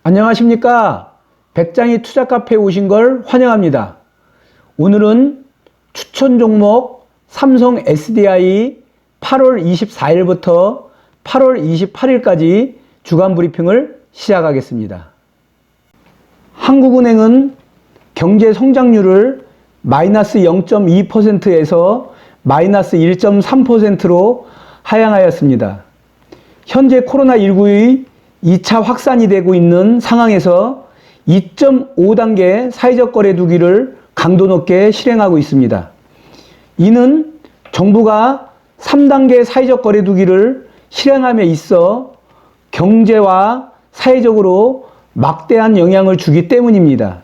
안녕하십니까. 백장이 투자카페에 오신 걸 환영합니다. 오늘은 추천 종목 삼성 SDI 8월 24일부터 8월 28일까지 주간 브리핑을 시작하겠습니다. 한국은행은 경제 성장률을 마이너스 0.2%에서 마이너스 1.3%로 하향하였습니다. 현재 코로나19의 2차 확산이 되고 있는 상황에서 2.5단계 사회적 거래두기를 강도 높게 실행하고 있습니다. 이는 정부가 3단계 사회적 거래두기를 실행함에 있어 경제와 사회적으로 막대한 영향을 주기 때문입니다.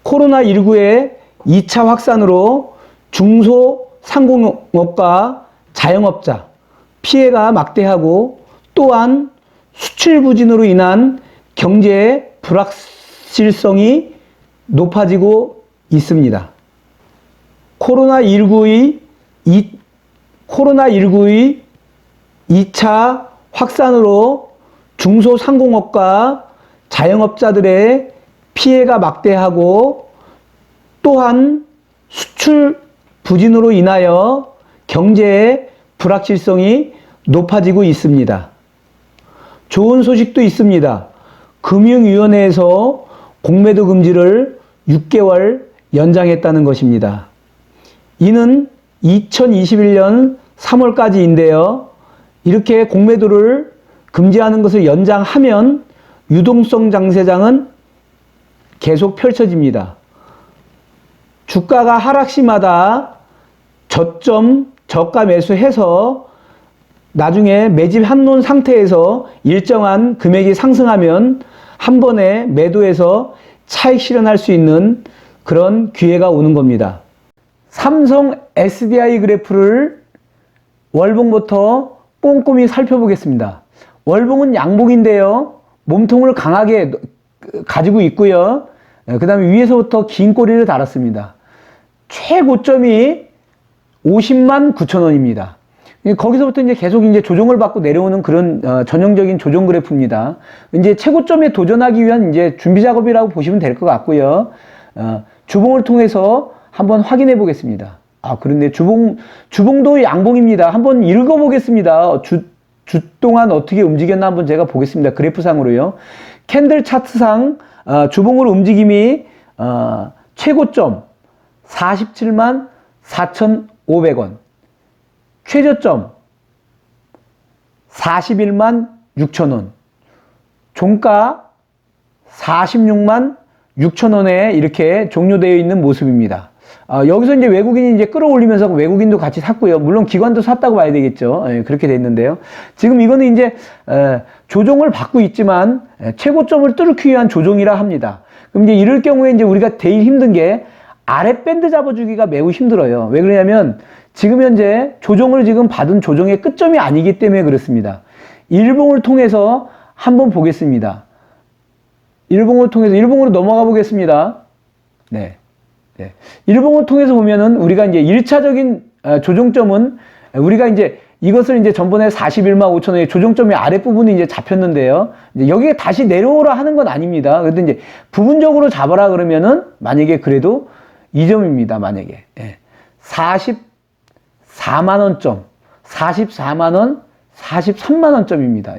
코로나19의 2차 확산으로 중소상공업과 자영업자 피해가 막대하고 또한 수출 부진으로 인한 경제의 불확실성이 높아지고 있습니다. 코로나19의 2차 확산으로 중소상공업과 자영업자들의 피해가 막대하고 또한 수출 부진으로 인하여 경제의 불확실성이 높아지고 있습니다. 좋은 소식도 있습니다. 금융위원회에서 공매도 금지를 6개월 연장했다는 것입니다. 이는 2021년 3월까지인데요. 이렇게 공매도를 금지하는 것을 연장하면 유동성 장세장은 계속 펼쳐집니다. 주가가 하락시마다 저점 저가 매수해서 나중에 매집 한론 상태에서 일정한 금액이 상승하면 한 번에 매도해서 차익 실현할 수 있는 그런 기회가 오는 겁니다. 삼성 SDI 그래프를 월봉부터 꼼꼼히 살펴보겠습니다. 월봉은 양봉인데요. 몸통을 강하게 가지고 있고요. 그 다음에 위에서부터 긴 꼬리를 달았습니다. 최고점이 50만 9천 원입니다. 거기서부터 이제 계속 이제 조정을 받고 내려오는 그런 전형적인 조정 그래프입니다. 이제 최고점에 도전하기 위한 이제 준비 작업이라고 보시면 될 것 같고요. 주봉을 통해서 한번 확인해 보겠습니다. 그런데 주봉도 양봉입니다. 한번 읽어 보겠습니다. 주 동안 어떻게 움직였나 한번 제가 보겠습니다. 그래프상으로요. 캔들 차트상 주봉으로 움직임이 최고점 47만 4,500원, 최저점 41만 6천원, 종가 46만 6천원에 이렇게 종료되어 있는 모습입니다. 여기서 이제 외국인이 이제 끌어올리면서 외국인도 같이 샀고요. 물론 기관도 샀다고 봐야 되겠죠. 그렇게 됐는데요. 지금 이거는 이제 조정을 받고 있지만 최고점을 뚫기 위한 조정이라 합니다. 그럼 이제 이럴 경우에 이제 우리가 제일 힘든 게 아래 밴드 잡아주기가 매우 힘들어요. 왜 그러냐면 지금 현재 조정을 지금 받은 조정의 끝점이 아니기 때문에 그렇습니다. 일봉을 통해서 한번 보겠습니다. 일봉으로 넘어가 보겠습니다. 네. 일봉을 통해서 보면은 우리가 이제 1차적인 조정점은 우리가 이제 이것을 이제 전번에 41만 5천원의 조정점이 아랫부분이 이제 잡혔는데요. 이제 여기에 다시 내려오라 하는 건 아닙니다. 그래도 이제 부분적으로 잡아라 그러면은 만약에 그래도 이 점입니다. 만약에 44만원점, 44만원, 43만원점입니다.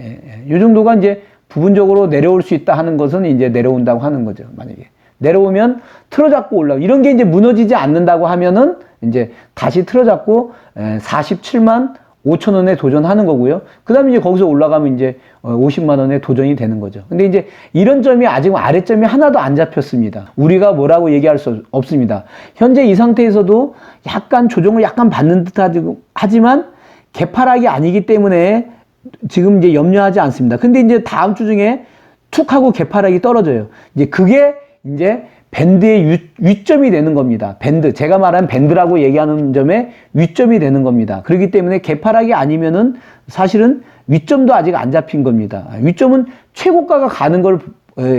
이 정도가 이제 부분적으로 내려올 수 있다 하는 것은 이제 내려온다고 하는 거죠. 만약에 내려오면 틀어잡고 올라오고 이런 게 이제 무너지지 않는다고 하면은 이제 다시 틀어잡고 47만 5천 원에 도전하는 거고요. 그 다음에 이제 거기서 올라가면 이제 50만 원에 도전이 되는 거죠. 근데 이제 이런 점이 아직 아래점이 하나도 안 잡혔습니다. 우리가 뭐라고 얘기할 수 없습니다. 현재 이 상태에서도 약간 조정을 약간 받는 듯 하지만 개파락이 아니기 때문에 지금 이제 염려하지 않습니다. 근데 이제 다음 주 중에 툭 하고 개파락이 떨어져요. 이제 그게 이제 밴드의 위점이 되는 겁니다. 밴드. 제가 말한 밴드라고 얘기하는 점에 위점이 되는 겁니다. 그렇기 때문에 개파락이 아니면은 사실은 위점도 아직 안 잡힌 겁니다. 위점은 최고가가 가는 걸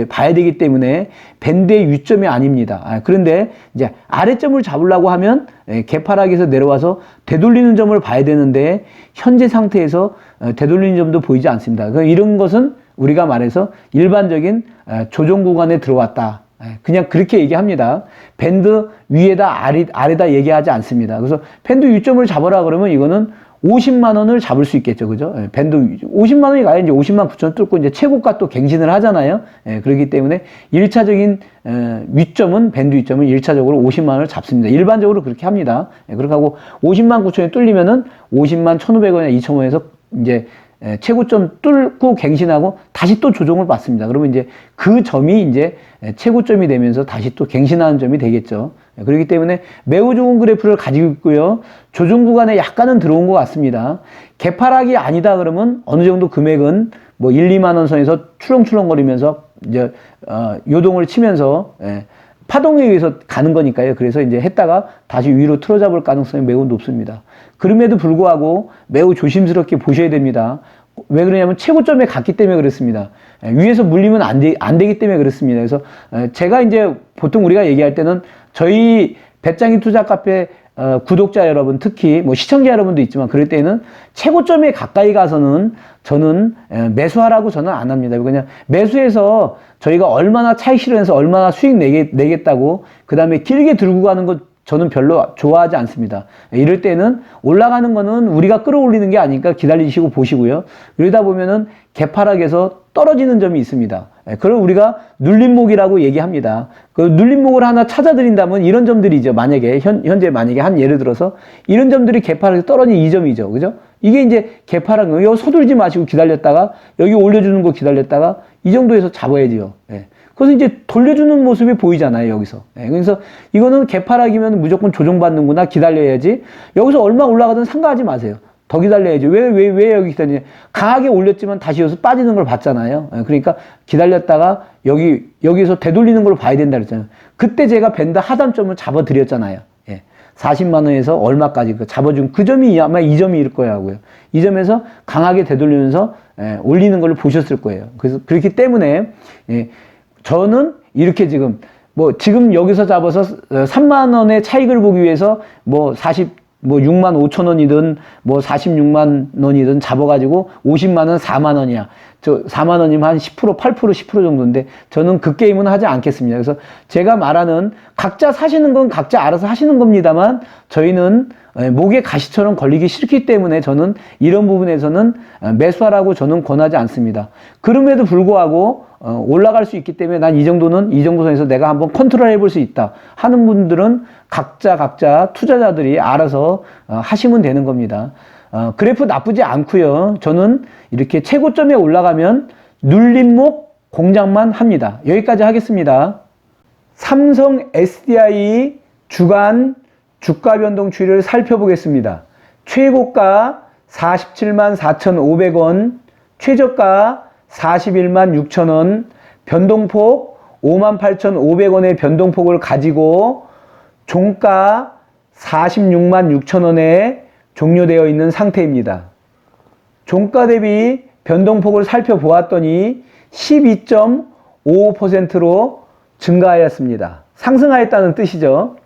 봐야 되기 때문에 밴드의 위점이 아닙니다. 그런데 이제 아래점을 잡으려고 하면 개파락에서 내려와서 되돌리는 점을 봐야 되는데 현재 상태에서 되돌리는 점도 보이지 않습니다. 이런 것은 우리가 말해서 일반적인 조정 구간에 들어왔다. 그냥 그렇게 얘기합니다. 밴드 위에다 아래다 얘기하지 않습니다. 그래서 밴드 위점을 잡아라 그러면 이거는 50만 원을 잡을 수 있겠죠. 그죠? 밴드 50만 원이 가야 이제 50만 9천 뚫고 이제 최고가 또 갱신을 하잖아요. 그렇기 때문에 1차적인 위점은 밴드 위점은 1차적으로 50만 원을 잡습니다. 일반적으로 그렇게 합니다. 그렇게 하고 50만 9천에 뚫리면은 50만 1,500원이나 2,500원에서 이제 최고점 뚫고 갱신하고 다시 또 조정을 받습니다. 그러면 이제 그 점이 이제 최고점이 되면서 다시 또 갱신하는 점이 되겠죠. 그렇기 때문에 매우 좋은 그래프를 가지고 있고요. 조정 구간에 약간은 들어온 것 같습니다. 개파락이 아니다 그러면 어느 정도 금액은 뭐 1, 2만 원 선에서 추렁추렁거리면서 이제 요동을 치면서 파동에 의해서 가는 거니까요. 그래서 이제 했다가 다시 위로 틀어잡을 가능성이 매우 높습니다. 그럼에도 불구하고 매우 조심스럽게 보셔야 됩니다. 왜 그러냐면 최고점에 갔기 때문에 그렇습니다. 위에서 물리면 안 되기 때문에 그렇습니다. 그래서 제가 이제 보통 우리가 얘기할 때는 저희 배짱이 투자 카페 구독자 여러분, 특히 뭐 시청자 여러분도 있지만 그럴 때는 최고점에 가까이 가서는 저는 매수하라고 저는 안 합니다. 그냥 매수해서 저희가 얼마나 차익 실현해서 얼마나 수익 내겠다고 그 다음에 길게 들고 가는 것 저는 별로 좋아하지 않습니다. 이럴 때는 올라가는 거는 우리가 끌어올리는 게 아니니까 기다리시고 보시고요. 이러다 보면은 개파락에서 떨어지는 점이 있습니다. 그걸 우리가 눌림목이라고 얘기합니다. 그 눌림목을 하나 찾아드린다면 이런 점들이죠. 만약에 현재 만약에 한 예를 들어서 이런 점들이 개파락에서 떨어진 이 점이죠. 그죠? 이게 이제 개파락, 여기 서두르지 마시고 기다렸다가 여기 올려주는 거 기다렸다가 이 정도에서 잡아야지요. 그래서 이제 돌려주는 모습이 보이잖아요, 여기서. 그래서 이거는 개파락이면 무조건 조정받는구나, 기다려야지. 여기서 얼마 올라가든 상관하지 마세요. 더 기다려야지. 왜 여기 기다리냐. 강하게 올렸지만 다시 여기서 빠지는 걸 봤잖아요. 그러니까 기다렸다가 여기서 되돌리는 걸 봐야 된다 그랬잖아요. 그때 제가 밴드 하단점을 잡아드렸잖아요. 40만 원에서 얼마까지 잡아준 그 점이 아마 이 점일 거라고요. 이 점에서 강하게 되돌리면서 올리는 걸 보셨을 거예요. 그래서 그렇기 때문에 저는 이렇게 지금 여기서 잡아서 3만 원의 차익을 보기 위해서 6만 5천 원이든 46만 원이든 잡아가지고 50만 원 4만 원이야. 저 4만 원이면 한 10%, 8%, 10% 정도인데 저는 그 게임은 하지 않겠습니다. 그래서 제가 말하는 각자 사시는 건 각자 알아서 하시는 겁니다만 저희는 목에 가시처럼 걸리기 싫기 때문에 저는 이런 부분에서는 매수하라고 저는 권하지 않습니다. 그럼에도 불구하고 올라갈 수 있기 때문에 난 이 정도 선에서 내가 한번 컨트롤 해볼 수 있다 하는 분들은 각자 투자자들이 알아서 하시면 되는 겁니다. 그래프 나쁘지 않고요. 저는 이렇게 최고점에 올라가면 눌림목 공략만 합니다. 여기까지 하겠습니다. 삼성 SDI 주간 주가 변동 추이를 살펴보겠습니다. 최고가 47만 4,500원, 최저가 41만 6천원, 변동폭 5만 8,500원의 변동폭을 가지고 종가 46만 6천원에 종료되어 있는 상태입니다. 종가 대비 변동폭을 살펴보았더니 12.55%로 증가하였습니다. 상승하였다는 뜻이죠.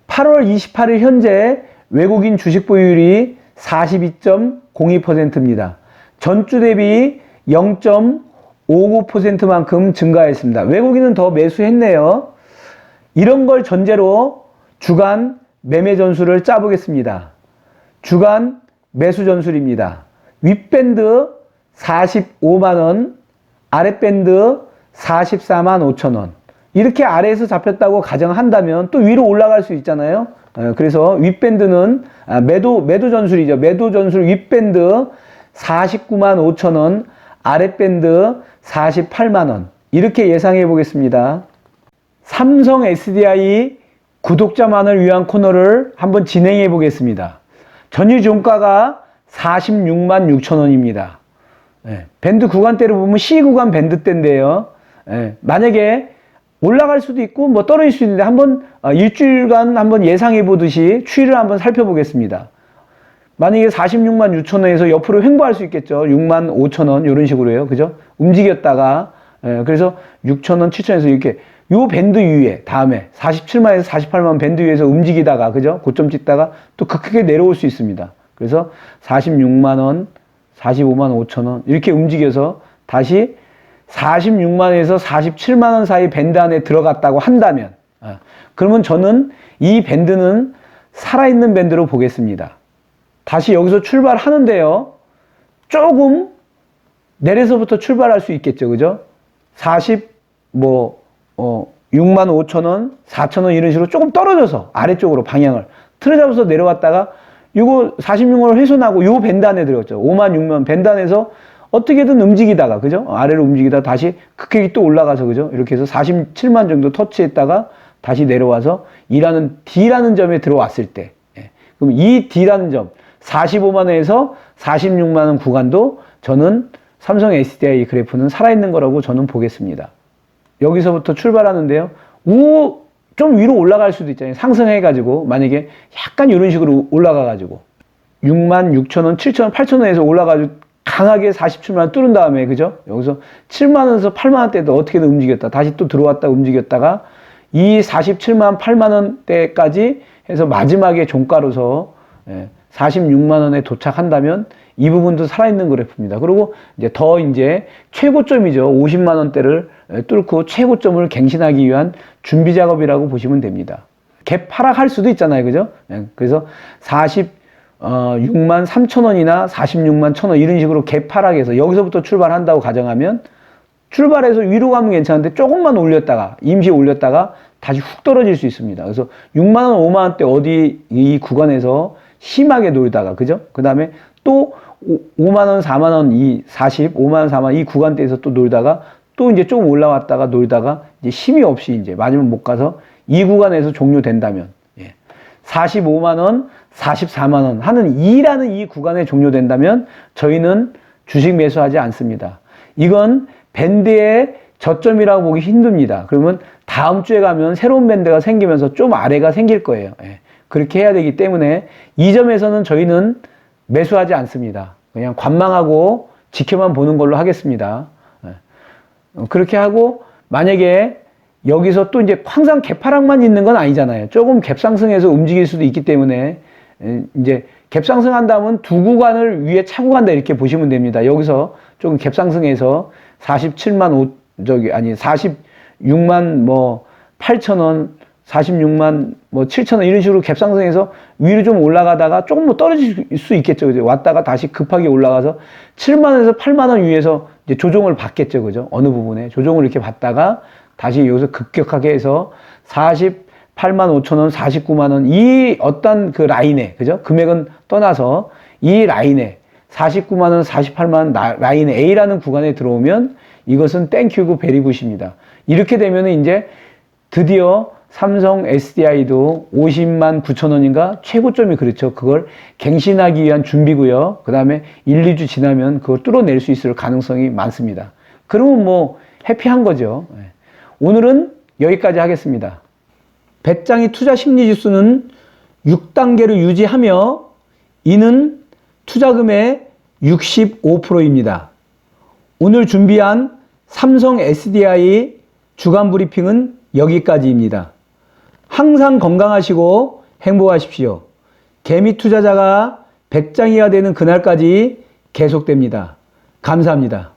8월 28일 현재 외국인 주식 보유율이 42.02%입니다. 전주 대비 0.59%만큼 증가했습니다. 외국인은 더 매수했네요. 이런 걸 전제로 주간 매매 전술을 짜보겠습니다. 주간 매수 전술입니다. 윗밴드 45만원, 아랫밴드 44만 5천원. 이렇게 아래에서 잡혔다고 가정한다면 또 위로 올라갈 수 있잖아요. 그래서 윗밴드는 매도 전술이죠. 매도 전술 윗밴드 49만 5천원, 아랫밴드 48만원. 이렇게 예상해 보겠습니다. 삼성 SDI 구독자만을 위한 코너를 한번 진행해 보겠습니다. 전일 종가가 46만 6천원입니다. 밴드 구간대로 보면 C 구간 밴드대인데요. 만약에 올라갈 수도 있고 떨어질 수 있는데 한번 일주일간 한번 예상해 보듯이 추이를 한번 살펴보겠습니다. 만약에 46만 6천원에서 옆으로 횡보할 수 있겠죠. 6만 5천원 이런 식으로요. 그죠? 움직였다가 그래서 6천원, 7천원에서 이렇게 요 밴드 위에 다음에 47만에서 48만 밴드 위에서 움직이다가 그죠? 고점 찍다가 또 크게 내려올 수 있습니다. 그래서 46만원, 45만 5천원 이렇게 움직여서 다시 46만원에서 47만원 사이 밴드 안에 들어갔다고 한다면, 그러면 저는 이 밴드는 살아있는 밴드로 보겠습니다. 다시 여기서 출발하는데요, 조금 내려서부터 출발할 수 있겠죠. 그죠? 6만 5천원, 4천원 이런 식으로 조금 떨어져서 아래쪽으로 방향을 틀어 잡아서 내려왔다가 요거 46만원 훼손하고 요 밴드 안에 들어갔죠. 5만 6만 밴드 안에서 어떻게든 움직이다가, 그죠? 아래로 움직이다가 다시 급격히 또 올라가서, 그죠? 이렇게 해서 47만 정도 터치했다가 다시 내려와서 D라는 점에 들어왔을 때, 그럼 이 D라는 점, 45만원에서 46만원 구간도 저는 삼성 SDI 그래프는 살아있는 거라고 저는 보겠습니다. 여기서부터 출발하는데요. 좀 위로 올라갈 수도 있잖아요. 상승해가지고, 만약에 약간 이런 식으로 올라가가지고, 6만 6천원, 7천원, 8천원에서 올라가지고, 강하게 47만원 뚫은 다음에, 그죠? 여기서 7만원에서 8만원대도 어떻게든 움직였다. 다시 또 들어왔다 움직였다가, 이 47만 8만원대까지 해서 마지막에 종가로서 46만원에 도착한다면, 이 부분도 살아있는 그래프입니다. 그리고 이제 최고점이죠. 50만원대를 뚫고 최고점을 갱신하기 위한 준비 작업이라고 보시면 됩니다. 갭 하락할 수도 있잖아요. 그죠? 그래서 46만 3천원이나 46만 1천원 이런 식으로 갭 하락해서 여기서부터 출발한다고 가정하면 출발해서 위로 가면 괜찮은데 조금만 올렸다가 임시 올렸다가 다시 훅 떨어질 수 있습니다. 그래서 6만원, 5만원대 어디 이 구간에서 심하게 놀다가, 그죠? 그 다음에 또 5만원, 4만원, 5만원, 4만원 이 구간대에서 또 놀다가 또 이제 조금 올라왔다가 놀다가 이제 힘이 없이 이제 마지막 못 가서 이 구간에서 종료된다면, 45만원, 44만원 하는 2라는 이 구간에 종료된다면 저희는 주식 매수하지 않습니다. 이건 밴드의 저점이라고 보기 힘듭니다. 그러면 다음 주에 가면 새로운 밴드가 생기면서 좀 아래가 생길 거예요. 그렇게 해야 되기 때문에 이 점에서는 저희는 매수하지 않습니다. 그냥 관망하고 지켜만 보는 걸로 하겠습니다. 그렇게 하고 만약에 여기서 또 이제 항상 갭하락만 있는 건 아니잖아요. 조금 갭상승해서 움직일 수도 있기 때문에 이제 갭상승한다면 두 구간을 위에 차고 간다 이렇게 보시면 됩니다. 여기서 조금 갭상승해서 46만 8천원, 46만 7천원 이런 식으로 갭상승해서 위로 좀 올라가다가 조금 떨어질 수 있겠죠. 그죠? 왔다가 다시 급하게 올라가서 7만원에서 8만원 위에서 이제 조정을 받겠죠. 그죠? 어느 부분에 조정을 이렇게 받다가 다시 여기서 급격하게 해서 48만 5천원, 49만원 이 어떤 그 라인에, 그죠? 금액은 떠나서 이 라인에 49만원, 48만원 라인 A라는 구간에 들어오면 이것은 땡큐고 베리굿입니다. 이렇게 되면 이제 드디어 삼성 SDI도 50만 9천원인가 최고점이 그렇죠. 그걸 갱신하기 위한 준비고요. 그 다음에 1, 2주 지나면 그걸 뚫어낼 수 있을 가능성이 많습니다. 그러면 뭐 해피한 거죠. 오늘은 여기까지 하겠습니다. 배짱이 투자 심리지수는 6단계를 유지하며 이는 투자금의 65%입니다. 오늘 준비한 삼성 SDI 주간 브리핑은 여기까지입니다. 항상 건강하시고 행복하십시오. 개미 투자자가 배짱이가 되는 그날까지 계속됩니다. 감사합니다.